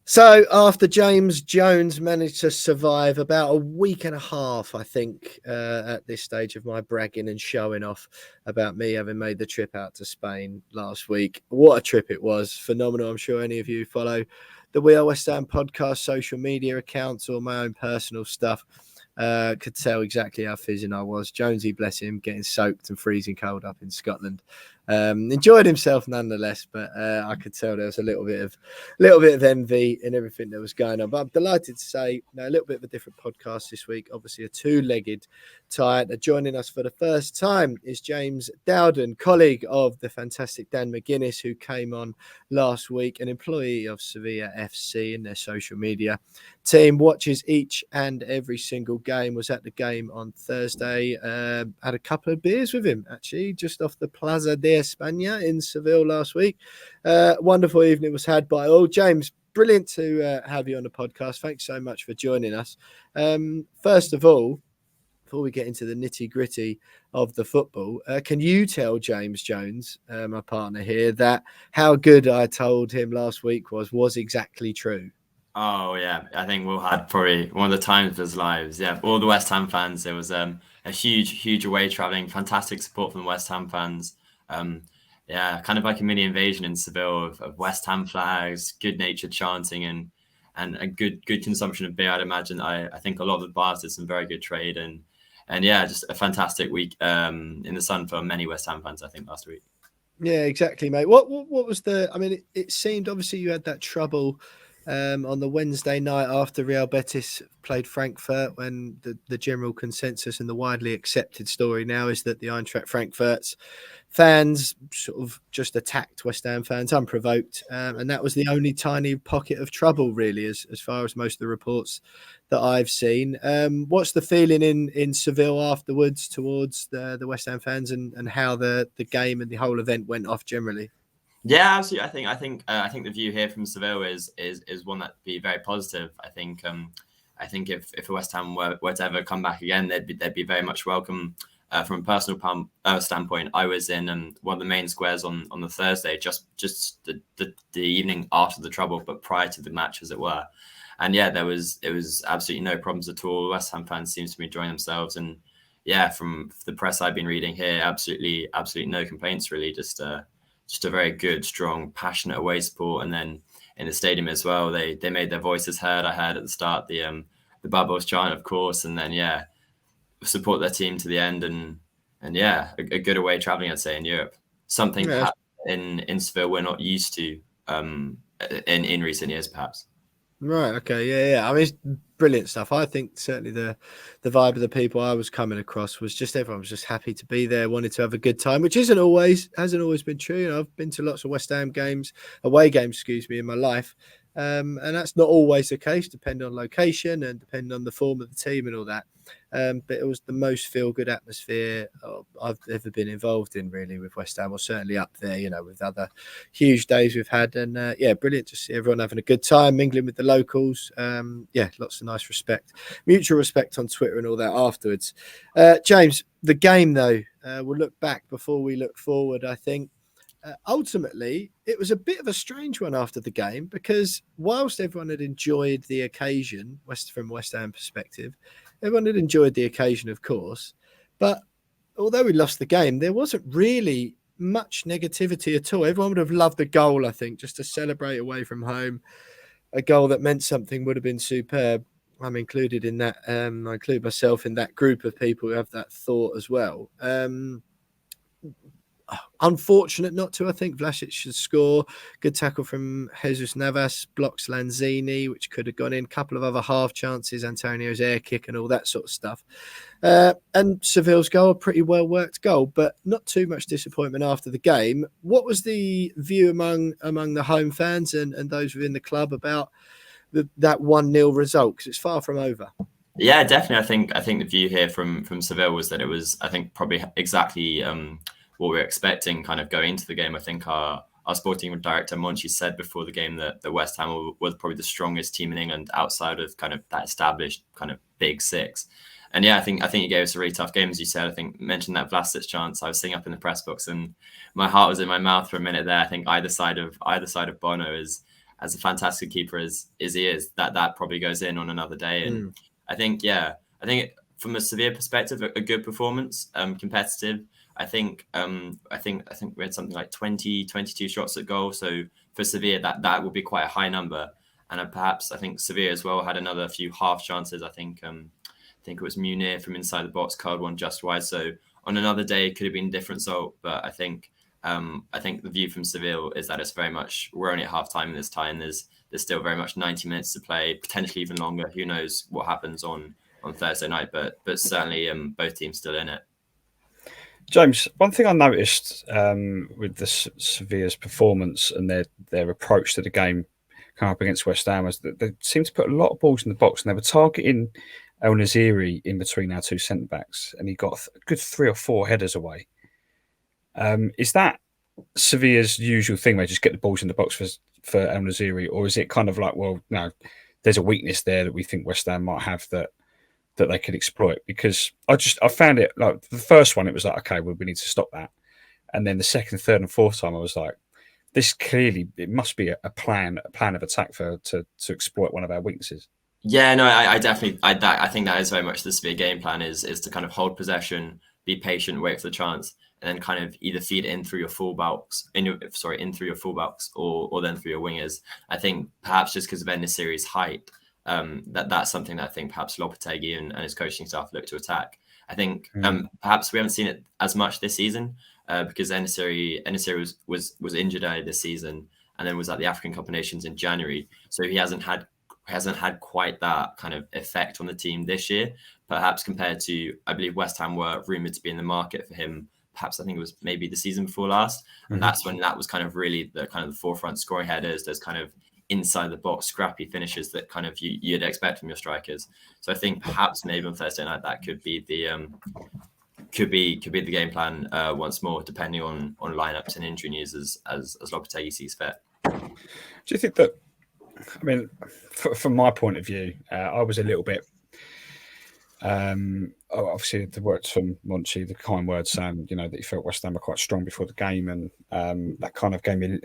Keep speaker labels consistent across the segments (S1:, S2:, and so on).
S1: So after James Jones managed to survive about a week and a half, I think, at this stage of my bragging and showing off about me having made the trip out to Spain last week. What a trip it was. Phenomenal. I'm sure any of you follow the We Are West Ham podcast social media accounts or my own personal stuff. Could tell exactly how fizzing I was. Jonesy, bless him, getting soaked and freezing cold up in Scotland. Enjoyed himself nonetheless, but I could tell there was a little bit of envy in everything that was going on. But I'm delighted to say, a little bit of a different podcast this week. Obviously, a two-legged tie. Joining us for the first time is James Dowden, colleague of the fantastic Dan McGuinness, who came on last week, an employee of Sevilla FC in their social media team, watches each and every single game, was at the game on Thursday, had a couple of beers with him, actually, just off the Plaza de España in Seville last week. Wonderful evening was had by all. James, brilliant to have you on the podcast. Thanks so much for joining us. First of all, before we get into the nitty gritty of the football, can you tell James Jones, my partner here, that how good I told him last week was exactly true?
S2: Oh, yeah. I think Will had probably one of the times of his lives. Yeah, all the West Ham fans. There was a huge away traveling, fantastic support from the West Ham fans. Yeah, kind of like a mini invasion in Seville of West Ham flags, good-natured chanting, and a good consumption of beer. I'd imagine. I think a lot of the bars did some very good trade, and yeah, just a fantastic week in the sun for many West Ham fans, I think, last week.
S1: Yeah, exactly, mate. What was the? I mean, it seemed obviously you had that trouble on the Wednesday night after Real Betis played Frankfurt, when the general consensus and the widely accepted story now is that the Eintracht Frankfurt's fans sort of just attacked West Ham fans unprovoked, and that was the only tiny pocket of trouble, really, as far as most of the reports that I've seen. What's the feeling in Seville afterwards towards the West Ham fans and how the game and the whole event went off generally?
S2: Yeah, absolutely. I think the view here from Seville is one that'd be very positive. I think if West Ham were to ever come back again, they'd be very much welcome. From a personal standpoint, I was in one of the main squares on the Thursday, just the evening after the trouble, but prior to the match, as it were. And yeah, it was absolutely no problems at all. West Ham fans seems to be enjoying themselves, and yeah, from the press I've been reading here, absolutely no complaints really. Just a very good, strong, passionate away support, and then in the stadium as well, they made their voices heard. I heard at the start the Bubbles chant, of course, and then yeah, support their team to the end, and yeah, a good away traveling, I'd say, in Europe. Something perhaps in Seville we're not used to in recent years, perhaps.
S1: Right. Okay. Yeah. I mean, it's brilliant stuff. I think certainly the vibe of the people I was coming across was just everyone was just happy to be there, wanted to have a good time, which hasn't always been true. I've been to lots of West Ham games, away games, in my life. And that's not always the case, depending on location and depending on the form of the team and all that. But it was the most feel-good atmosphere I've ever been involved in, really, with West Ham, or certainly up there, with other huge days we've had. And yeah, brilliant to see everyone having a good time, mingling with the locals. Yeah, lots of nice respect, mutual respect on Twitter and all that afterwards. James, the game, though, we'll look back before we look forward, I think. Ultimately, it was a bit of a strange one after the game, because whilst everyone had enjoyed the occasion, from West Ham perspective, everyone had enjoyed the occasion, of course, but although we lost the game, there wasn't really much negativity at all. Everyone would have loved the goal, I think, just to celebrate away from home. A goal that meant something would have been superb. I'm included in that. I include myself in that group of people who have that thought as well. Unfortunate not to. I think Vlasic should score. Good tackle from Jesus Navas, blocks Lanzini, which could have gone in. Couple of other half chances, Antonio's air kick and all that sort of stuff. And Seville's goal, a pretty well worked goal, but not too much disappointment after the game. What was the view among the home fans and those within the club about that 1-0 result? Because it's far from over.
S2: Yeah, definitely. I think the view here from Seville was that it was, I think, probably exactly what we were expecting kind of going into the game. I think our sporting director Monchi said before the game that the West Ham was probably the strongest team in England outside of kind of that established kind of big six. And yeah, I think he gave us a really tough game, as you said. I think mentioned that Vlasic chance. I was sitting up in the press box and my heart was in my mouth for a minute there. I think either side of Bono is as a fantastic keeper as he is, that probably goes in on another day. And I think from a Sevilla perspective, a good performance, competitive. I think we had something like 22 shots at goal. So for Sevilla, that would be quite a high number. And perhaps I think Sevilla as well had another few half chances. I think it was Munir from inside the box curled one just wide. So on another day, it could have been a different result. But I think the view from Seville is that it's very much, we're only at half time this time. There's still very much 90 minutes to play, potentially even longer. Who knows what happens on Thursday night? But certainly both teams still in it.
S3: James, one thing I noticed with the Sevilla's performance and their approach to the game come up against West Ham was that they seemed to put a lot of balls in the box, and they were targeting El Naziri in between our two centre backs, and he got a good 3 or 4 headers away. Is that Sevilla's usual thing? They just get the balls in the box for El Naziri, or is it kind of like, well, no, there's a weakness there that we think West Ham might have that they could exploit? Because I found it like the first one, it was like, okay, well, we need to stop that, and then the second, third, and fourth time, I was like, this clearly, it must be a plan of attack to exploit one of our weaknesses.
S2: Yeah, no, I definitely, I think that is very much the Sevilla game plan is to kind of hold possession, be patient, wait for the chance, and then kind of either feed it in through your fullbacks, or then through your wingers. I think perhaps just because of En-Nesyri's height, that's something that I think perhaps Lopetegui and his coaching staff look to attack. I think perhaps we haven't seen it as much this season because En-Nesyri was injured earlier this season and then was at the African Cup of Nations in January, so he hasn't had quite that kind of effect on the team this year. Perhaps compared to, I believe West Ham were rumoured to be in the market for him. Perhaps I think it was maybe the season before last, and that's when that was kind of really the kind of the forefront, scoring headers. There's kind of inside the box, scrappy finishes that kind of you'd expect from your strikers. So I think perhaps maybe on Thursday night that could be the game plan once more, depending on lineups and injury news as Lopetegui sees fit.
S3: Do you think that? I mean, from my point of view, I was a little bit. Obviously, the words from Monchi, the kind words saying, that he felt West Ham were quite strong before the game, and that kind of gave me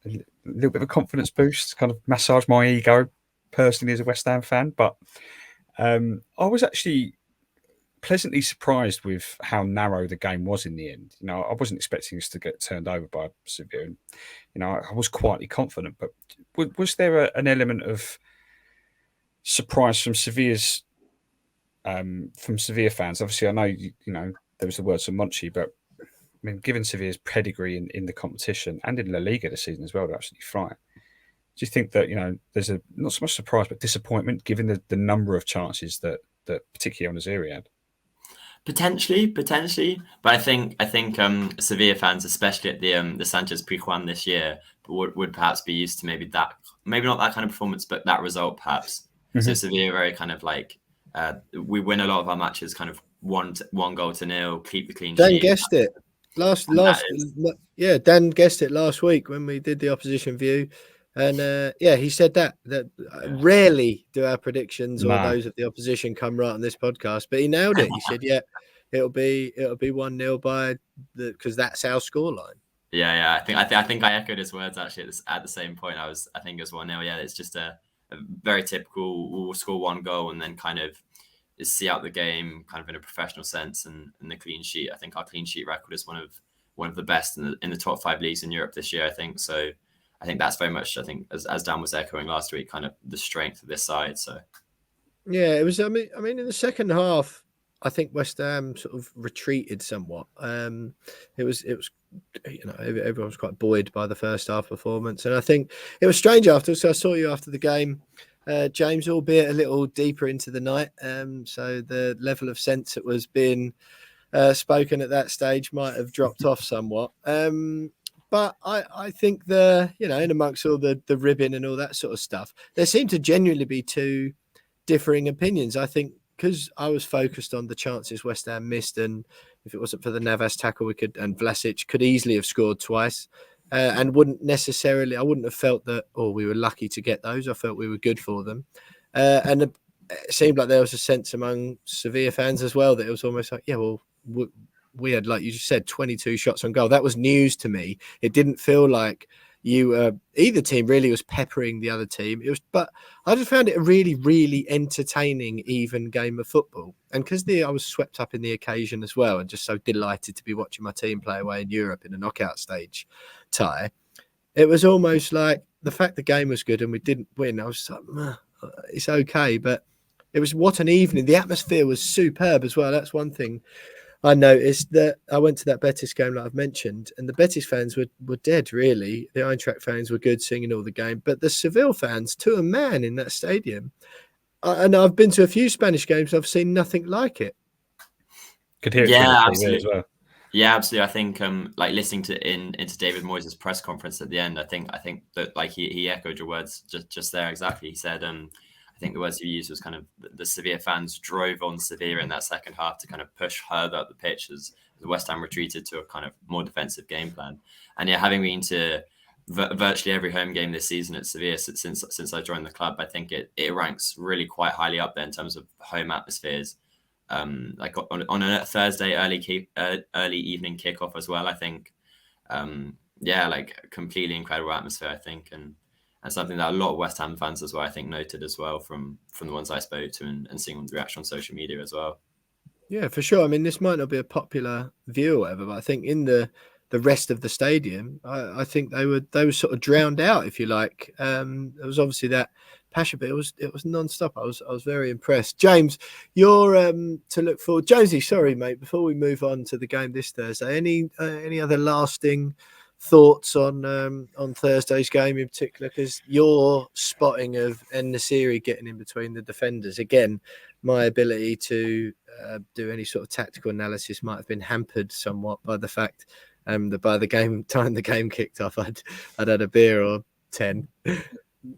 S3: a little bit of a confidence boost, kind of massaged my ego personally as a West Ham fan. But I was actually pleasantly surprised with how narrow the game was in the end. I wasn't expecting us to get turned over by Seville. I was quietly confident, but was there an element of surprise from Sevilla's from Sevilla fans? Obviously, I know there was the words from Monchi, but I mean, given Sevilla's pedigree in the competition and in La Liga this season as well, they're absolutely flying. Do you think that there's not so much surprise but disappointment given the number of chances that particularly on Naziri had?
S2: Potentially, but I think Sevilla fans, especially at the Sanchez Pizjuan this year, would perhaps be used to maybe not that kind of performance, but that result perhaps. Mm-hmm. So Sevilla very kind of like we win a lot of our matches kind of 1-0, keep the clean sheet.
S1: Dan guessed it Dan guessed it last week when we did the opposition view. And he said that rarely do our predictions or those of the opposition come right on this podcast, but he nailed it. He said, "Yeah, it'll be 1-0 because that's our scoreline."
S2: Yeah. I think I echoed his words actually at the same point. I think it was 1-0. Yeah, it's just a very typical. We'll score one goal and then kind of see out the game, kind of in a professional sense, and the clean sheet. I think our clean sheet record is one of the best in the top 5 leagues in Europe this year. I think so. I think that's very much, as Dan was echoing last week, kind of the strength of this side. So, yeah,
S1: it was. I mean, in the second half, I think West Ham sort of retreated somewhat. It was. Everyone was quite buoyed by the first half performance, and I think it was strange after. So I saw you after the game, James, albeit a little deeper into the night. So the level of sense that was being spoken at that stage might have dropped off somewhat. But I think in amongst all the ribbing and all that sort of stuff, there seemed to genuinely be two differing opinions. I think because I was focused on the chances West Ham missed, and if it wasn't for the Navas tackle, and Vlasic could easily have scored twice, and I wouldn't have felt that, we were lucky to get those. I felt we were good for them. And it seemed like there was a sense among Sevilla fans as well that it was almost like, we had, like you just said, 22 shots on goal. That was news to me. It didn't feel like, either team really was peppering the other team. But I just found it a really, really entertaining, even game of football. And because I was swept up in the occasion as well, and just so delighted to be watching my team play away in Europe in a knockout stage tie, it was almost like the fact the game was good and we didn't win. I was like, it's okay, but it was what an evening. The atmosphere was superb as well. That's one thing I noticed, that I went to that Betis game like I've mentioned, and the Betis fans were dead, really. The Eintracht fans were good, singing all the game, but the Seville fans, to a man in that stadium. And I've been to a few Spanish games, I've seen nothing like it.
S3: Could hear it through the TV as well.
S2: Yeah, absolutely. I think like listening into David Moyes' press conference at the end, I think that like he echoed your words just there exactly. He said I think the words he used was kind of the Sevilla fans drove on Sevilla in that second half to kind of push further up the pitch as the West Ham retreated to a kind of more defensive game plan. And yeah, having been to virtually every home game this season at Sevilla since I joined the club, I think it ranks really quite highly up there in terms of home atmospheres. Like on a Thursday early evening kickoff as well, I think. Like completely incredible atmosphere, I think, and something that a lot of West Ham fans as well, I think, noted as well from the ones I spoke to and seeing the reaction on social media as well.
S1: Yeah, for sure. I mean, this might not be a popular view or whatever, but I think in the rest of the stadium, I think they were sort of drowned out, if you like. There was obviously that passion, but it was non-stop. I was very impressed. James, you're to look forward. Jonesy, sorry, mate. Before we move on to the game this Thursday, any other lasting thoughts on Thursday's game in particular? Because your spotting of En-Nesyri getting in between the defenders, again, my ability to do any sort of tactical analysis might have been hampered somewhat by the fact that by the time the game kicked off, I'd had a beer or 10.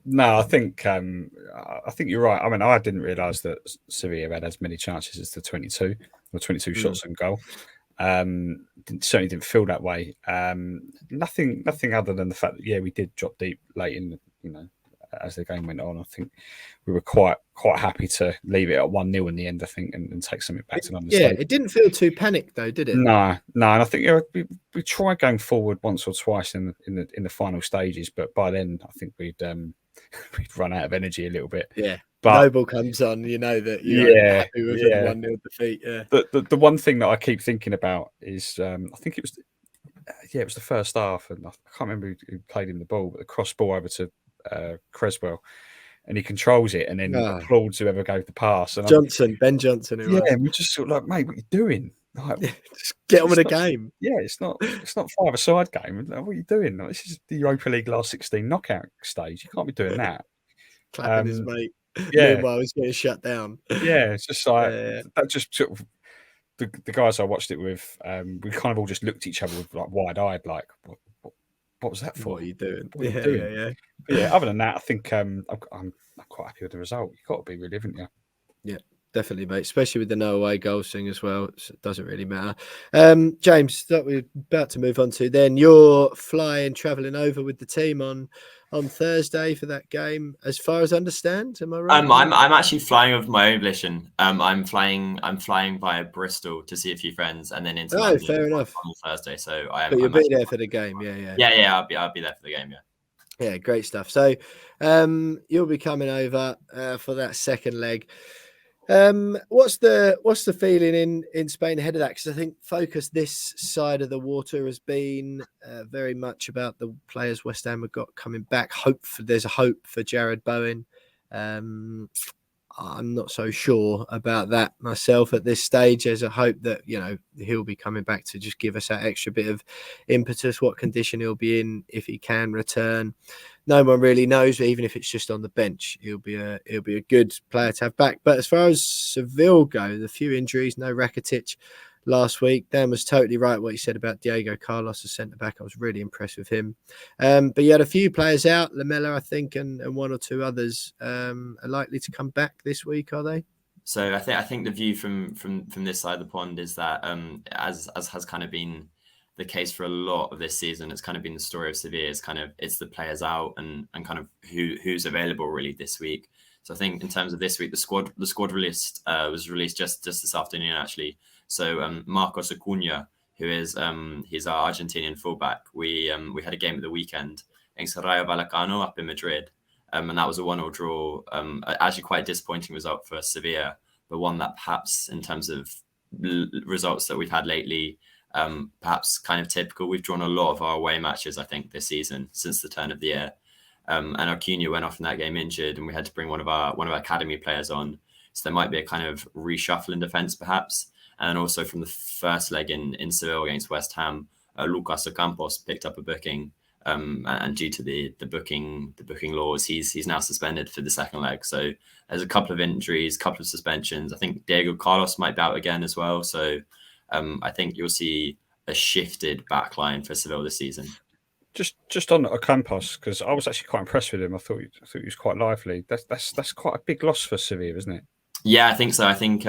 S3: No, I think you're right. I mean, I didn't realise that Sevilla had as many chances as the 22 shots on goal. Certainly didn't feel that way. Nothing other than the fact that we did drop deep late in as the game went on. I think we were quite happy to leave it at 1-0 in the end, I think, and take something back to another stage.
S1: It didn't feel too panicked though, did it?
S3: No, and I think we tried going forward once or twice in the final stages, but by then I think we'd run out of energy a little bit.
S1: Yeah.
S3: But
S1: Noble comes on, you know that you're happy with a 1-0 defeat. Yeah.
S3: The one thing that I keep thinking about is I think it was the first half, and I can't remember who played him the ball, but the cross ball over to Creswell, and he controls it and then applauds whoever gave the pass. And
S1: Ben Johnson.
S3: And we're just sort of like, mate, what are you doing? Like,
S1: just get on with the game.
S3: Yeah, it's not 5-a-side game. Like, what are you doing? Like, this is the Europa League last 16 knockout stage. You can't be doing that.
S1: Clapping his mate.
S3: Yeah.
S1: Meanwhile, he's getting shut down.
S3: Yeah, it's just like that. Just sort of the guys I watched it with. We kind of all just looked at each other with like wide-eyed, like, what was that for?
S1: What are you doing?
S3: What are you doing? Yeah. Other than that, I think I'm quite happy with the result. You've got to be, really, haven't you?
S1: Yeah, definitely, mate. Especially with the no away goal thing as well. It doesn't really matter. James, that we're about to move on to. Then you're travelling over with the team on Thursday for that game, as far as I understand. Am I right?
S2: I'm actually flying of my own volition. I'm flying via Bristol to see a few friends, and then into London
S1: fair enough.
S2: on Thursday. So
S1: But you'll be there for the game, yeah.
S2: Yeah, I'll be there for the game,
S1: Yeah, great stuff. So you'll be coming over for that second leg. What's the feeling in Spain ahead of that? Because I think focus this side of the water has been very much about the players West Ham have got coming back. There's a hope for Jared Bowen. I'm not so sure about that myself at this stage. There's a hope that he'll be coming back to just give us that extra bit of impetus. What condition he'll be in if he can return, no one really knows. But even if it's just on the bench, he'll be a good player to have back. But as far as Seville go, the few injuries, no Rakitic last week. Dan was totally right what he said about Diego Carlos as centre back. I was really impressed with him. But you had a few players out, Lamela, I think, and one or two others are likely to come back this week, are they?
S2: So I think the view from this side of the pond is that as has kind of been the case for a lot of this season, it's kind of been the story of Sevilla. It's the players out and kind of who's available really this week. So I think in terms of this week, the squad list was released just this afternoon actually. So Marcos Acuna, who is he's our Argentinian fullback, we had a game at the weekend against Rayo Vallecano up in Madrid. And that was a 1-1 draw. Actually quite a disappointing result for Sevilla, but one that perhaps in terms of results that we've had lately, perhaps kind of typical. We've drawn a lot of our away matches, I think, this season since the turn of the year. And Acuna went off in that game injured, and we had to bring one of our academy players on. So there might be a kind of reshuffle in defence, perhaps. And also from the first leg in Seville against West Ham, Lucas Ocampos picked up a booking. And due to the booking laws, he's now suspended for the second leg. So there's a couple of injuries, couple of suspensions. I think Diego Carlos might be out again as well. So I think you'll see a shifted backline for Seville this season.
S3: Just on Ocampos, because I was actually quite impressed with him. I thought he was quite lively. That's quite a big loss for Sevilla, isn't it?
S2: Yeah, I think so. I think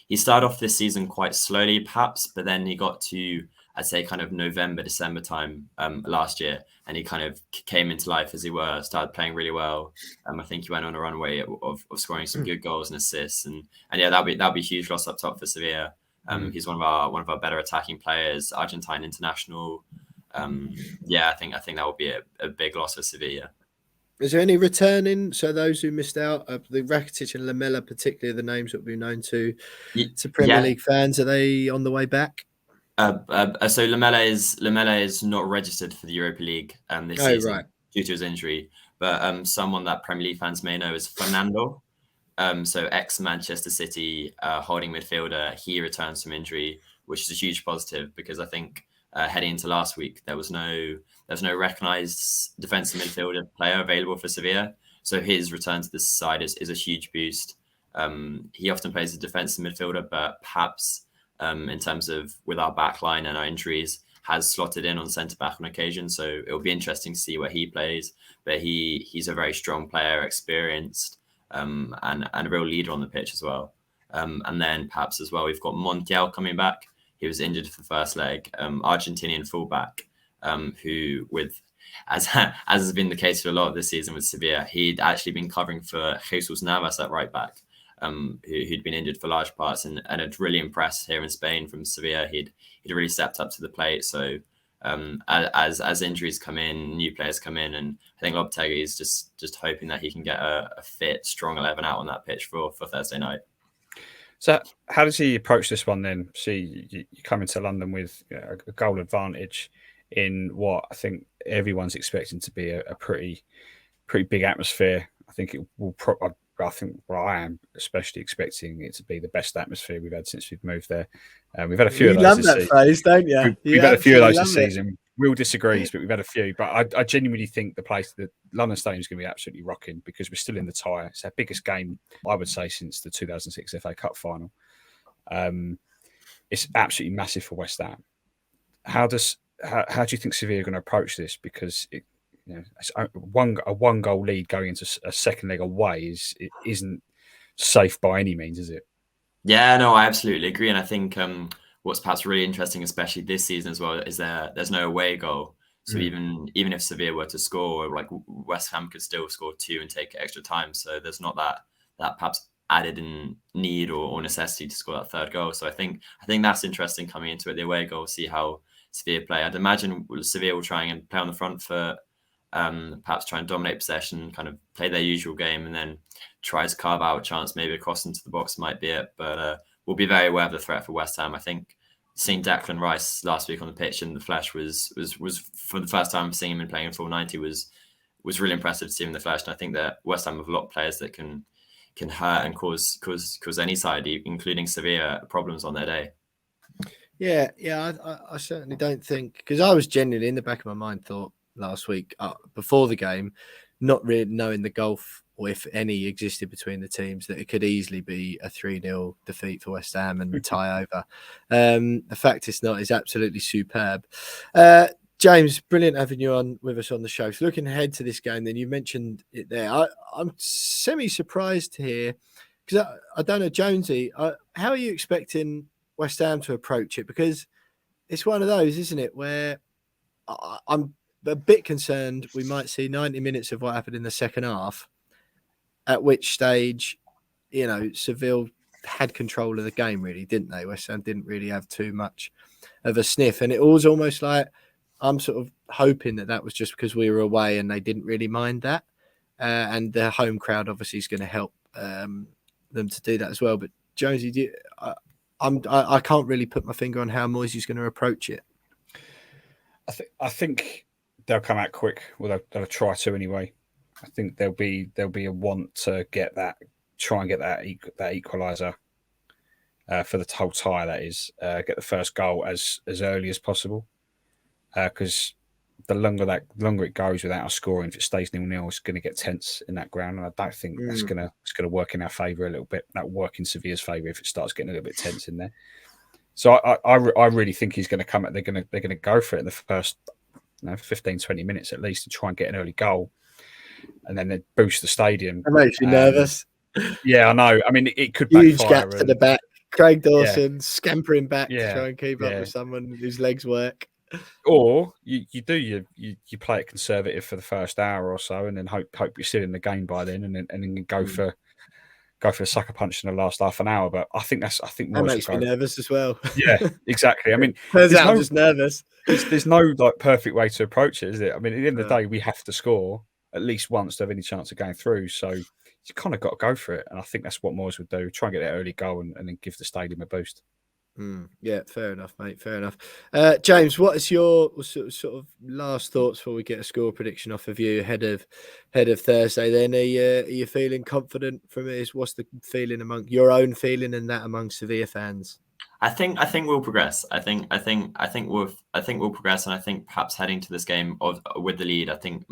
S2: he started off this season quite slowly, perhaps, but then he got to, I'd say, kind of November, December time last year, and he kind of came into life, as he were, started playing really well. I think he went on a runway of scoring some good goals and assists, and yeah, that'll be a huge loss up top for Sevilla. He's one of our better attacking players, Argentine international. Yeah, I think that would be a big loss for Sevilla.
S1: Is there any returning? So those who missed out, the Rakitic and Lamela, particularly the names that will be known to Premier League fans, are they on the way back?
S2: So Lamela is not registered for the Europa League this season due to his injury. But someone that Premier League fans may know is Fernando. So ex-Manchester City holding midfielder. He returns from injury, which is a huge positive because I think heading into last week there was no recognised defensive midfielder player available for Sevilla. So his return to this side is a huge boost. He often plays as a defensive midfielder, but perhaps in terms of with our backline and our injuries, has slotted in on centre back on occasion. So it'll be interesting to see where he plays. But he's a very strong player, experienced, and a real leader on the pitch as well. And then perhaps as well, we've got Montiel coming back. He was injured for the first leg, Argentinian fullback, who as has been the case for a lot of this season with Sevilla, he'd actually been covering for Jesus Navas at right back, who'd been injured for large parts and had really impressed here in Spain from Sevilla. He'd really stepped up to the plate. So as injuries come in, new players come in, and I think Lopetegui is just hoping that he can get a fit, strong 11 out on that pitch for Thursday night.
S3: So how does he approach this one then? See, you come into London with a goal advantage in what I think everyone's expecting to be a pretty big atmosphere. I think it will I am especially expecting it to be the best atmosphere we've had since we've moved there. We've had a few of those.
S1: You love that phrase, don't you?
S3: We've had a few of those this season. Will disagrees, but we've had a few. But I genuinely think the London Stadium is going to be absolutely rocking because we're still in the tie. It's our biggest game, I would say, since the 2006 FA Cup final. It's absolutely massive for West Ham. How do you think Sevilla are going to approach this? Because it's a one goal lead going into a second leg away isn't safe by any means, is it?
S2: Yeah, no, I absolutely agree, and I think what's perhaps really interesting, especially this season as well, is there's no away goal. So even if Sevilla were to score, like West Ham could still score 2 and take extra time. So there's not that perhaps added in need or necessity to score that third goal. So I think that's interesting coming into it. The away goal, see how Sevilla play. I'd imagine Sevilla will try and play on the front foot, perhaps try and dominate possession, kind of play their usual game, and then try to carve out a chance maybe across into the box might be it. But we'll be very aware of the threat for West Ham. I think seeing Declan Rice last week on the pitch in the flesh was for the first time seeing him in playing in full 90 was really impressive to see him in the flesh. And I think that West Ham have a lot of players that can hurt and cause any side, including Sevilla, problems on their day.
S1: Yeah, I certainly don't think, because I was genuinely in the back of my mind thought last week before the game, not really knowing the gulf or if any existed between the teams, that it could easily be a 3-0 defeat for West Ham and tie over. The fact it's not is absolutely superb. James, brilliant having you on with us on the show. So looking ahead to this game, then you mentioned it there. I'm semi-surprised here because I don't know, Jonesy, how are you expecting West Ham to approach it? Because it's one of those, isn't it, where I'm a bit concerned we might see 90 minutes of what happened in the second half, at which stage, Seville had control of the game, really, didn't they? West Ham didn't really have too much of a sniff. And it was almost like I'm sort of hoping that was just because we were away and they didn't really mind that. And the home crowd obviously is going to help them to do that as well. But Jonesy, I can't really put my finger on how Moyes is going to approach it.
S3: I think they'll come out quick. Well, they'll try to anyway. I think there'll be a want to try and get that equaliser for the whole tie. That is, get the first goal as early as possible, because the longer it goes without us scoring, if it stays 0-0, it's going to get tense in that ground, and I don't think that's going to work in our favour a little bit. That work in Sevilla's favour if it starts getting a little bit tense in there. So I really think he's going to come. They're going to go for it in the first 15, 20 minutes at least, to try and get an early goal, and then they boost the stadium.
S1: That makes me nervous.
S3: Yeah, I know. I mean, it could
S1: huge
S3: backfire.
S1: gap to the back. Craig Dawson scampering back to try and keep up with someone whose legs work.
S3: Or you play it conservative for the first hour or so, and then hope you're still in the game by then, and then go for a sucker punch in the last half an hour. But I think
S1: that makes me nervous as well.
S3: Yeah, exactly. I mean,
S1: I'm just nervous.
S3: There's no perfect way to approach it, is it? I mean, at the end of the day, we have to score at least once to have any chance of going through. So you kind of got to go for it, and I think that's what Moyes would do: try and get that early goal, and then give the stadium a boost.
S1: Yeah, fair enough, mate. Fair enough. James, what is your sort of last thoughts before we get a score prediction off of you ahead of Thursday? Then are you feeling confident from it? What's the feeling among your own feeling and that among Sevilla fans?
S2: I think we'll progress. I think we'll progress, and I think perhaps heading to this game with the lead, I think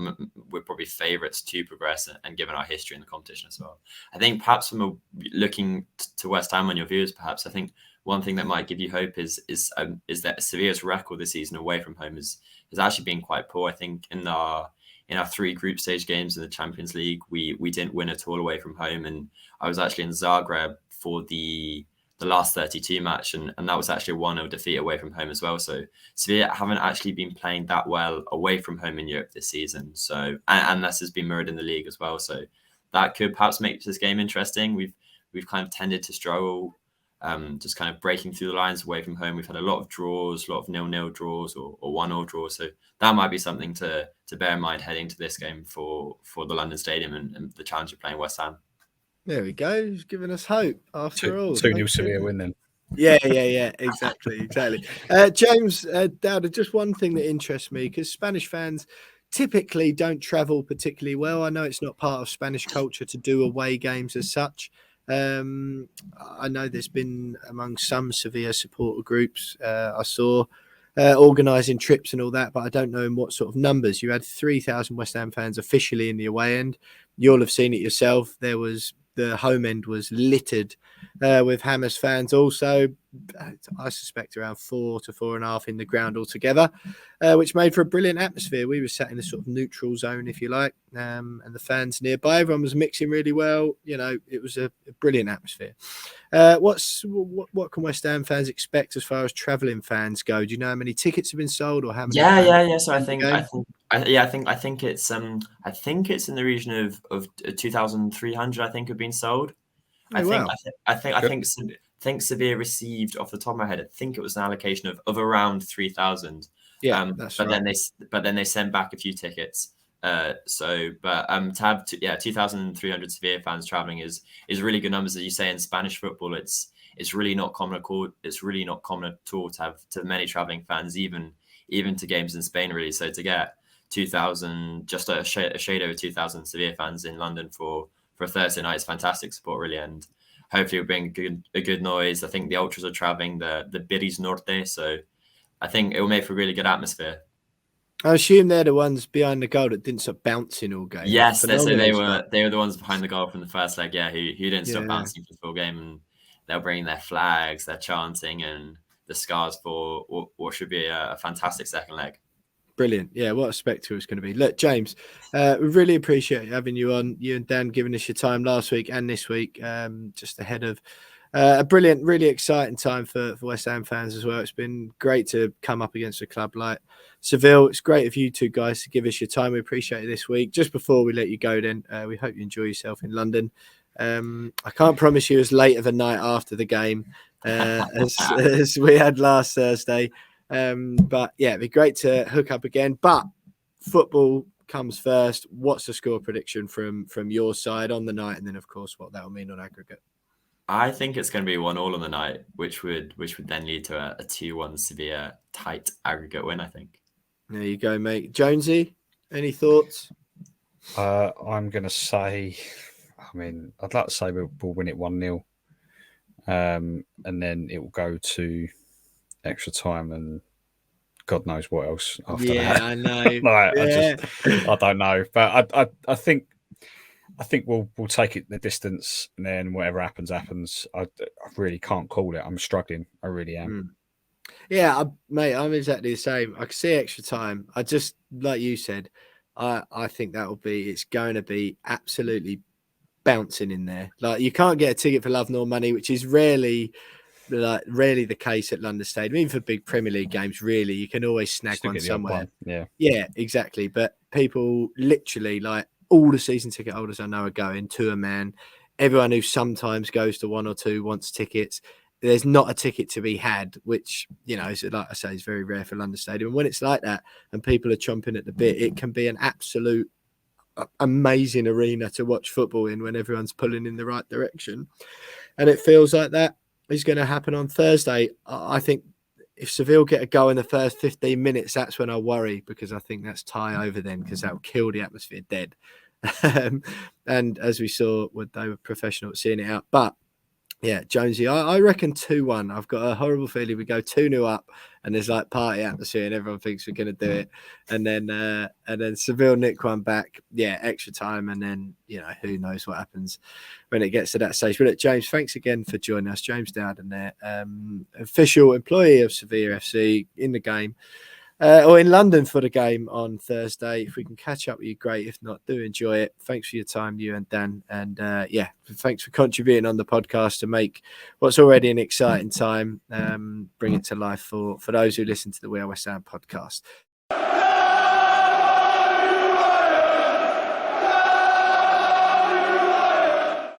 S2: we're probably favourites to progress, and given our history in the competition as well. I think perhaps when we're looking to West Ham on your viewers, perhaps I think one thing that might give you hope is that Sevilla's record this season away from home has actually been quite poor. I think in our 3 group stage games in the Champions League, we didn't win at all away from home, and I was actually in Zagreb for the last 32 match, and that was actually a 1-0 defeat away from home as well. So Sevilla haven't actually been playing that well away from home in Europe this season. So and this has been mirrored in the league as well. So that could perhaps make this game interesting. We've kind of tended to struggle just kind of breaking through the lines away from home. We've had a lot of draws, a lot of 0-0 draws or 1-0 draws. So that might be something to bear in mind heading to this game for the London Stadium and the challenge of playing West Ham.
S1: There we go. He's giving us hope after all.
S3: 2-0 Sevilla win then.
S1: Yeah. Exactly. James, Dowden, just one thing that interests me, because Spanish fans typically don't travel particularly well. I know it's not part of Spanish culture to do away games as such. I know there's been among some Sevilla supporter groups I saw organising trips and all that, but I don't know in what sort of numbers. You had 3,000 West Ham fans officially in the away end. You'll have seen it yourself. The home end was littered with Hammers fans also. I suspect around 4 to 4.5 in the ground altogether, which made for a brilliant atmosphere. We were sat in a sort of neutral zone, if you like, and the fans nearby. Everyone was mixing really well. You know, it was a brilliant atmosphere. What can West Ham fans expect as far as travelling fans go? Do you know how many tickets have been sold or how many?
S2: Yeah. So I think it's in the region of 2,300. I think have been sold. I think Sevilla received, off the top of my head, I think it was an allocation of around 3,000.
S1: Yeah, that's
S2: but
S1: right.
S2: then they sent back a few tickets. To have 2,300 Sevilla fans traveling is really good numbers. As you say, in Spanish football, it's really not common at all. It's really not common at all to have many traveling fans, even to games in Spain. Really, so to get 2,000, just a shade over 2,000 Sevilla fans in London for a Thursday night is fantastic support, really, and hopefully it'll bring a good noise. I think the ultras are traveling the Biris Norte, so I think it will make for a really good atmosphere.
S1: I assume they're the ones behind the goal that didn't stop bouncing all game.
S2: Yes, so they were the ones behind the goal from the first leg, who didn't stop bouncing for the full game, and they'll bring their flags, their chanting, and the scars for what should be a fantastic second leg.
S1: Brilliant. Yeah, what a spectacle it's going to be. Look, James, we really appreciate having you on. You and Dan giving us your time last week and this week, just ahead of a brilliant, really exciting time for West Ham fans as well. It's been great to come up against a club like Seville. It's great of you two guys to give us your time. We appreciate it this week. Just before we let you go then, we hope you enjoy yourself in London. I can't promise you as late of a night after the game as we had last Thursday. But yeah, it'd be great to hook up again. But football comes first. What's the score prediction from your side on the night, and then of course what that will mean on aggregate?
S2: I think it's going to be 1-1 on the night, which would then lead to a 2-1 Sevilla tight aggregate win, I think.
S1: There you go, mate. Jonesy, any thoughts?
S3: I'm going to say, I'd like to say we'll win it 1-0. And then it will go to extra time and God knows what else after that.
S1: I know.
S3: I don't know. But I think we'll take it the distance, and then whatever happens. I really can't call it. I'm struggling. I really am.
S1: Yeah, mate, I'm exactly the same. I can see extra time. I just, like you said, I think it's going to be absolutely bouncing in there. Like, you can't get a ticket for love nor money, which is rarely the case at London Stadium. Even for big Premier League games, really, you can always snag one somewhere. Yeah, exactly. But people literally, like, all the season ticket holders I know are going to a man. Everyone who sometimes goes to one or two wants tickets. There's not a ticket to be had, which, you know, like I say, is very rare for London Stadium. And when it's like that and people are chomping at the bit, it can be an absolute amazing arena to watch football in when everyone's pulling in the right direction. And it feels like that is going to happen on Thursday. I think if Seville get a go in the first 15 minutes, that's when I worry, because I think that's tie over then, because that'll kill the atmosphere dead. And as we saw, they were professional at seeing it out. But yeah, Jonesy, I reckon 2-1. I've got a horrible feeling we go 2-0 up and there's like party atmosphere and everyone thinks we're going to do it. And then Seville nick one back. Yeah, extra time. And then, you know, who knows what happens when it gets to that stage. But look, James, thanks again for joining us. James Dowden there, official employee of Sevilla FC in the game. Or in London for the game on Thursday. If we can catch up with you, great. If not, do enjoy it. Thanks for your time, you and Dan. And thanks for contributing on the podcast to make what's already an exciting time, bring it to life for those who listen to the We Are West Ham podcast.